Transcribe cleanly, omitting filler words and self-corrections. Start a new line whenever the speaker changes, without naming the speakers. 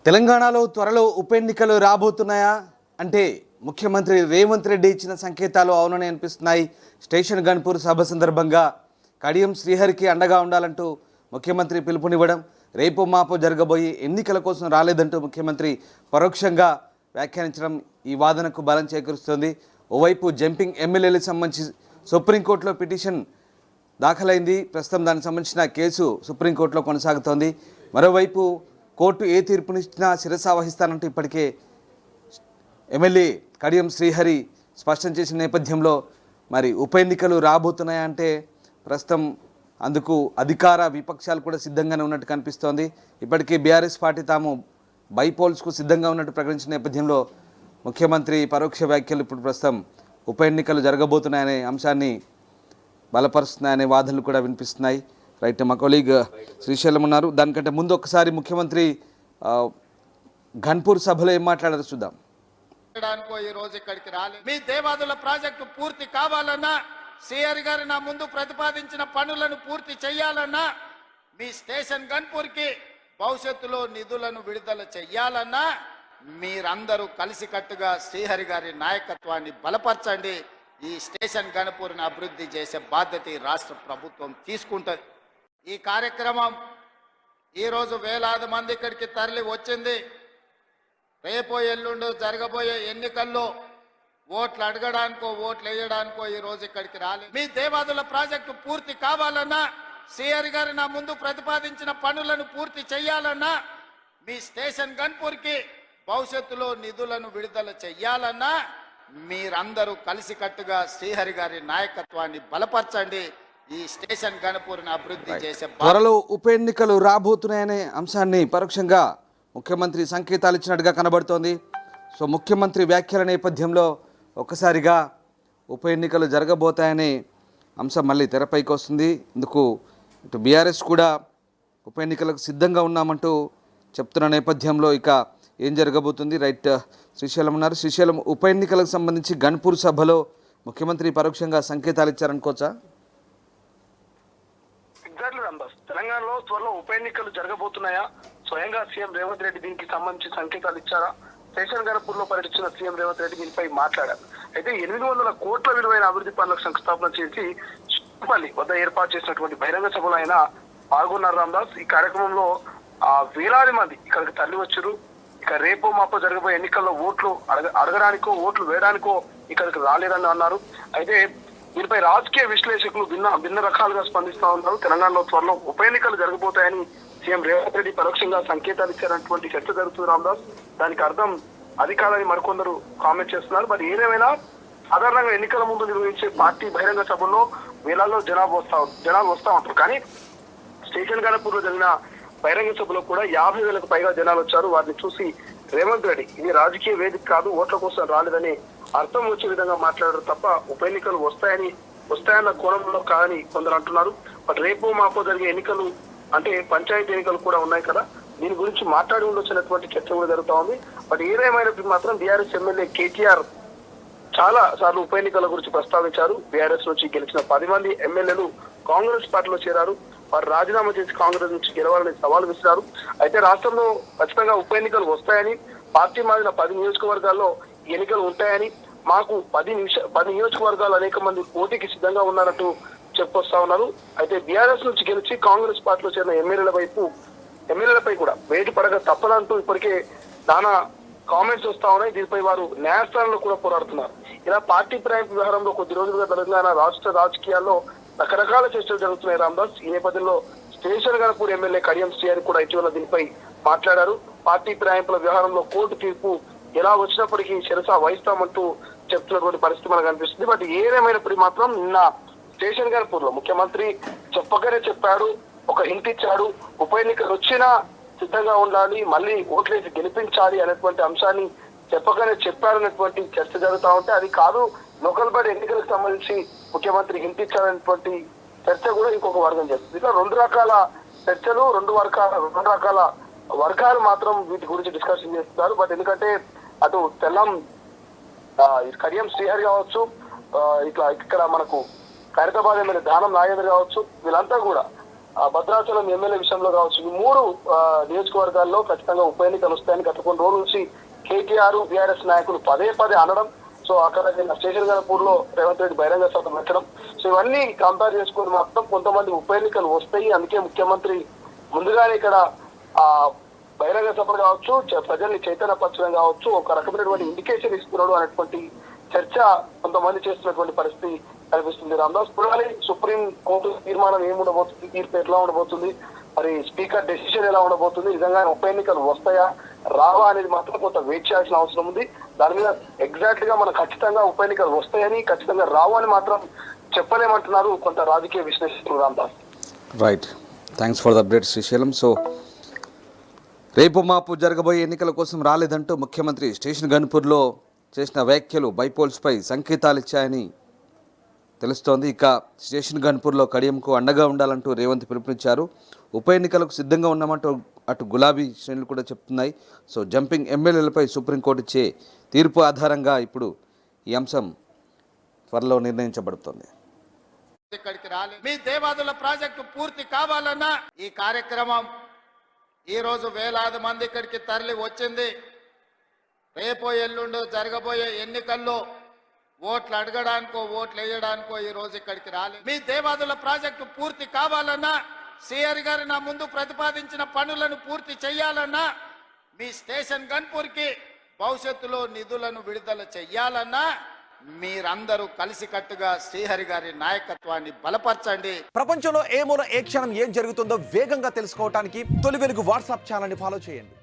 తెలంగాణలో త్వరలో ఉప ఎన్నికలు రాబోతున్నాయా అంటే ముఖ్యమంత్రి రేవంత్ రెడ్డి ఇచ్చిన సంకేతాలు అవునని అనిపిస్తున్నాయి. స్టేషన్ గన్పూర్ సభ సందర్భంగా కడియం శ్రీహరికి అండగా ఉండాలంటూ ముఖ్యమంత్రి పిలుపునివ్వడం, రేపు మాపో జరగబోయే ఎన్నికల కోసం రాలేదంటూ ముఖ్యమంత్రి పరోక్షంగా వ్యాఖ్యానించడం ఈ వాదనకు బలం చేకూరుస్తోంది. ఓవైపు జంపింగ్ ఎమ్మెల్యేలకు సంబంధించి సుప్రీంకోర్టులో పిటిషన్ దాఖలైంది. ప్రస్తుతం దానికి సంబంధించిన కేసు సుప్రీంకోర్టులో కొనసాగుతోంది. మరోవైపు కోర్టు ఏ తీర్పునిచ్చినా శిరసా వహిస్తానంటూ ఇప్పటికే ఎమ్మెల్యే కడియం శ్రీహరి స్పష్టం చేసిన నేపథ్యంలో మరి ఉప ఎన్నికలు రాబోతున్నాయంటే ప్రస్తుతం అందుకు అధికార విపక్షాలు కూడా సిద్ధంగానే ఉన్నట్టు కనిపిస్తోంది. ఇప్పటికే బీఆర్ఎస్ పార్టీ తాము బైపోల్స్కు సిద్ధంగా ఉన్నట్టు ప్రకటించిన నేపథ్యంలో ముఖ్యమంత్రి పరోక్ష వ్యాఖ్యలు ఇప్పుడు ప్రస్తుతం ఉప ఎన్నికలు జరగబోతున్నాయనే అంశాన్ని బలపరుస్తున్నాయనే వాదనలు కూడా వినిపిస్తున్నాయి. రైట్, మా కొలీగ్ శ్రీశైలం ఉన్నారు. దానికంటే ముందు ఒకసారి ముఖ్యమంత్రి ఘన్పూర్ సభలో ఏం మాట్లాడారో చూద్దాం.
ఈ రోజు ఇక్కడికి రాలేదు. మీ దేవాదుల ప్రాజెక్టు పూర్తి కావాలన్నా, సిఆర్ గారు నా ముందు ప్రతిపాదించిన పనులను పూర్తి చేయాలన్నా, మీ స్టేషన్ గన్పూర్ కి భవిష్యత్తులో నిధులను విడుదల చెయ్యాలన్నా మీరందరూ కలిసికట్టుగా శ్రీహరి గారి నాయకత్వాన్ని బలపరచండి. ఈ స్టేషన్ గన్పూర్ని అభివృద్ధి చేసే బాధ్యత ఈ రాష్ట్ర ప్రభుత్వం తీసుకుంటుంది. ఈ కార్యక్రమం ఈరోజు వేలాది మంది ఇక్కడికి తరలి వచ్చింది. రేపో ఎల్లుండో జరగబోయే ఎన్నికల్లో ఓట్లు అడగడానికో ఓట్లు వేయడానికో ఈ రోజు ఇక్కడికి రాలేదు. మీ దేవాదుల ప్రాజెక్టు పూర్తి కావాలన్నా, సిఆర్ గారు నా ముందు ప్రతిపాదించిన పనులను పూర్తి చేయాలన్నా, మీ స్టేషన్ గన్పూర్ కి భవిష్యత్తులో నిధులను విడుదల చెయ్యాలన్నా మీరందరూ కలిసికట్టుగా శ్రీహరి గారి నాయకత్వాన్ని బలపరచండి. ఈ స్టేషన్ గన్పూర్ని అభివృద్ధి చేసే
త్వరలో ఉప ఎన్నికలు రాబోతున్నాయనే అంశాన్ని పరోక్షంగా ముఖ్యమంత్రి సంకేతాలు ఇచ్చినట్టుగా కనబడుతోంది. సో ముఖ్యమంత్రి వ్యాఖ్యల నేపథ్యంలో ఒక్కసారిగా ఉప ఎన్నికలు జరగబోతాయనే అంశం మళ్ళీ తెరపైకి వస్తుంది. ఇందుకు ఇటు బీఆర్ఎస్ కూడా ఉప ఎన్నికలకు సిద్ధంగా ఉన్నామంటూ చెప్తున్న నేపథ్యంలో ఇక ఏం జరగబోతుంది? రైట్, శ్రీశైలం ఉన్నారు. శ్రీశైలం, ఉప ఎన్నికలకు సంబంధించి గన్పూర్ సభలో ముఖ్యమంత్రి పరోక్షంగా సంకేతాలు ఇచ్చారనుకోవచ్చా?
తెలంగాణలో త్వరలో ఉప ఎన్నికలు జరగబోతున్నాయా? స్వయంగా సీఎం రేవంత్ రెడ్డి దీనికి సంబంధించి సంకేతాలు ఇచ్చారా? స్టేషన్ గన్పూర్ లో పర్యటించిన సీఎం రేవంత్ రెడ్డి దీనిపై మాట్లాడారు. అయితే 800 కోట్ల విలువైన అభివృద్ధి పనులకు శంకుస్థాపన చేసి చిప్పల్లి వద్ద ఏర్పాటు చేసినటువంటి బహిరంగ సభలో ఆయన పాల్గొన్నారు. రామదాస్, ఈ కార్యక్రమంలో వేలాది మంది ఇక్కడికి తరలి వచ్చారు. ఇక రేపో మాపో జరగబోయే ఎన్నికల్లో ఓట్లు అడగడానికో ఓట్లు వేయడానికో ఇక్కడికి రాలేదని అన్నారు. అయితే దీనిపై రాజకీయ విశ్లేషకులు భిన్న రకాలుగా స్పందిస్తా ఉన్నారు. తెలంగాణలో త్వరలో ఉప ఎన్నికలు జరగబోతాయని సీఎం రేవంత్ రెడ్డి పరోక్షంగా సంకేతాలు ఇచ్చారన్నటువంటి చర్చ జరుగుతుంది. రామదాస్, దానికి అర్థం అది కాదని మరికొందరు కామెంట్ చేస్తున్నారు. మరి ఏదేమైనా సాధారణంగా ఎన్నికల ముందు నిర్వహించే పార్టీ బహిరంగ సభల్లో వేలాల్లో జనాలు వస్తా ఉంటారు. కానీ స్టేషన్ గన్పూర్ లో జరిగిన బహిరంగ సభలో కూడా 50,000కు పైగా జనాలు వచ్చారు. వారిని చూసి రేవంత్ రెడ్డి ఇది రాజకీయ వేదిక కాదు, ఓట్ల కోసం రాలేదని అర్థం వచ్చే విధంగా మాట్లాడారు తప్ప ఉప ఎన్నికలు వస్తాయన్న కోణంలో కాదని కొందరు అంటున్నారు. బట్ రేపు మాపో జరిగే ఎన్నికలు అంటే పంచాయతీ ఎన్నికలు కూడా ఉన్నాయి కదా, దీని గురించి మాట్లాడి ఉండొచ్చినటువంటి చర్చ కూడా జరుగుతా ఉంది. బట్ ఏదేమైనప్పటికీ మాత్రం బీఆర్ఎస్ ఎమ్మెల్యే కేటీఆర్ చాలా సార్లు ఉప ఎన్నికల గురించి ప్రస్తావించారు. బీఆర్ఎస్ నుంచి గెలిచిన 10 మంది ఎమ్మెల్యేలు కాంగ్రెస్ పార్టీలో చేరారు. వారు రాజీనామా చేసి కాంగ్రెస్ నుంచి గెలవాలని సవాల్ విసిరారు. అయితే రాష్ట్రంలో ఖచ్చితంగా ఉప ఎన్నికలు వస్తాయని, పార్టీ మారిన 10 నియోజకవర్గాల్లో ఎన్నికలు ఉంటాయని, మాకు 10 నియోజకవర్గాలు అనేక మంది పోటీకి సిద్ధంగా ఉన్నారంటూ చెప్పొస్తా ఉన్నారు. అయితే బీఆర్ఎస్ నుంచి గెలిచి కాంగ్రెస్ పార్టీలో చేరిన ఎమ్మెల్యేలపై కూడా వేటు పడక తప్పదంటూ ఇప్పటికే నానా కామెంట్స్ వస్తా ఉన్నాయి. దీనిపై వారు న్యాయస్థానంలో కూడా పోరాడుతున్నారు. ఇలా పార్టీ ఫిరాయింపు వ్యవహారంలో కొద్ది రోజులుగా తెలంగాణ రాష్ట్ర రాజకీయాల్లో రకరకాల చర్చలు జరుగుతున్నాయి. రామదాస్, ఈ నేపథ్యంలో స్టేషన్ గన్పూర్ ఎమ్మెల్యే కడియం శ్రీహరి కూడా ఇటీవల దీనిపై మాట్లాడారు. పార్టీ ఫిరాయింపుల వ్యవహారంలో కోర్టు తీర్పు ఎలా వచ్చినప్పటికీ శిరసా వహిస్తామంటూ చెప్తున్నటువంటి పరిస్థితి మనకు కనిపిస్తుంది. బట్ ఏదేమైనప్పటికీ మాత్రం నిన్న స్టేషన్ గన్పూర్ లో ముఖ్యమంత్రి చెప్పగానే చెప్పాడు, ఒక హింట్ ఇచ్చాడు. ఉప ఎన్నికలు వచ్చినా సిద్ధంగా ఉండాలి, మళ్ళీ ఓట్లేసి గెలిపించాలి అనేటువంటి అంశాన్ని చెప్పగానే చెప్పారనేటువంటి చర్చ జరుగుతూ ఉంటే అది కాదు, లోకల్ బాడీ ఎన్నికలకు సంబంధించి ముఖ్యమంత్రి హింట్ ఇచ్చారనేటువంటి చర్చ కూడా ఇంకొక వర్గం చేస్తుంది. ఇట్లా 2 రకాల చర్చలు, 2 రకాల వర్గాలు మాత్రం వీటి గురించి డిస్కషన్ చేస్తున్నారు. బట్ ఎందుకంటే అటు కడియం శ్రీహరి కావచ్చు, ఇట్లా ఇక్కడ మనకు ఖైరతాబాద్ ఎమ్మెల్యే దానం నాగేంద్ర కావచ్చు, వీళ్ళంతా కూడా భద్రాచలం ఎమ్మెల్యే విషయంలో కావచ్చు, ఈ 3 నియోజకవర్గాల్లో ఖచ్చితంగా ఉప ఎన్నికలు వస్తాయని గత కొన్ని రోజుల నుంచి కేటీఆర్ బీఆర్ఎస్ నాయకులు పదే అనడం. సో అక్కడ స్టేషన్ గన్పూర్ లో రేవంత్ రెడ్డి బహిరంగ సభ పెట్టడం. సో ఇవన్నీ కంపేర్ చేసుకుని మాత్రం కొంతమంది ఉప ఎన్నికలు వస్తాయి, అందుకే ముఖ్యమంత్రి ముందుగానే ఇక్కడ బహిరంగ సభ కావచ్చు, ప్రజల్ని చైతన్యపరచడం కావచ్చు, ఒక రకమైనటువంటి ఇండికేషన్ ఇస్తున్నాడు అనేటువంటి చర్చ కొంతమంది చేస్తున్నటువంటి పరిస్థితి కనిపిస్తుంది. రామదాస్ పురాలి సుప్రీం కోర్టు తీర్మానం ఏముండబోతుంది, తీర్పు ఎట్లా ఉండబోతుంది, మరి స్పీకర్ డెసిషన్ ఎలా ఉండబోతుంది, నిజంగా ఉప ఎన్నికలు వస్తాయా రావా అనేది మాత్రం కొంత వెయిట్ చేయాల్సిన అవసరం ఉంది. దాని మీద ఎగ్జాక్ట్ గా మనం ఖచ్చితంగా ఉప ఎన్నికలు వస్తాయని ఖచ్చితంగా రావు అని మాత్రం చెప్పలేమంటున్నారు కొంత రాజకీయ విశ్లేషకులు. Ramdas
right, thanks for the update Srisailam. So రేపు మాపు జరగబోయే ఎన్నికల కోసం రాలేదంటూ ముఖ్యమంత్రి స్టేషన్ గన్పూర్లో చేసిన వ్యాఖ్యలు బైపోల్స్పై సంకేతాలు ఇచ్చాయని తెలుస్తోంది. ఇక స్టేషన్ గన్పూర్లో కడియంకు అండగా ఉండాలంటూ రేవంత్ పిలుపునిచ్చారు. ఉప ఎన్నికలకు సిద్ధంగా ఉన్నామంటూ అటు గులాబీ శ్రేణులు కూడా చెప్తున్నాయి. సో జంపింగ్ ఎమ్మెల్యేలపై సుప్రీంకోర్టు ఇచ్చే తీర్పు ఆధారంగా ఇప్పుడు ఈ అంశం త్వరలో నిర్ణయించబడుతోంది.
ఇక్కడికి రాలే, మీ దేవాదుల ప్రాజెక్టు పూర్తి కావాలన్నా ఈ కార్యక్రమం ఈ రోజు వేలాది మంది ఇక్కడికి తరలి వచ్చింది. రేపో ఎల్లుండో జరగబోయే ఎన్నికల్లో ఓట్లు అడగడానికో ఓట్లు వేయడానికో ఈ రోజు ఇక్కడికి రాలే. మీ దేవాదుల ప్రాజెక్టు పూర్తి కావాలన్నా, సిఆర్ గారు నా ముందు ప్రతిపాదించిన పనులను పూర్తి చేయాలన్నా, మీ స్టేషన్ గన్పూర్కి భవిష్యత్తులో నిధులను విడుదల చెయ్యాలన్నా మీరందరూ కలిసికట్టుగా శ్రీహరి గారి నాయకత్వాన్ని బలపరచండి.
ప్రపంచంలో ఏ మూల ఏ క్షణం ఏం జరుగుతుందో వేగంగా తెలుసుకోవడానికి తొలి వెలుగు వాట్సాప్ ఛానల్ని ఫాలో చేయండి.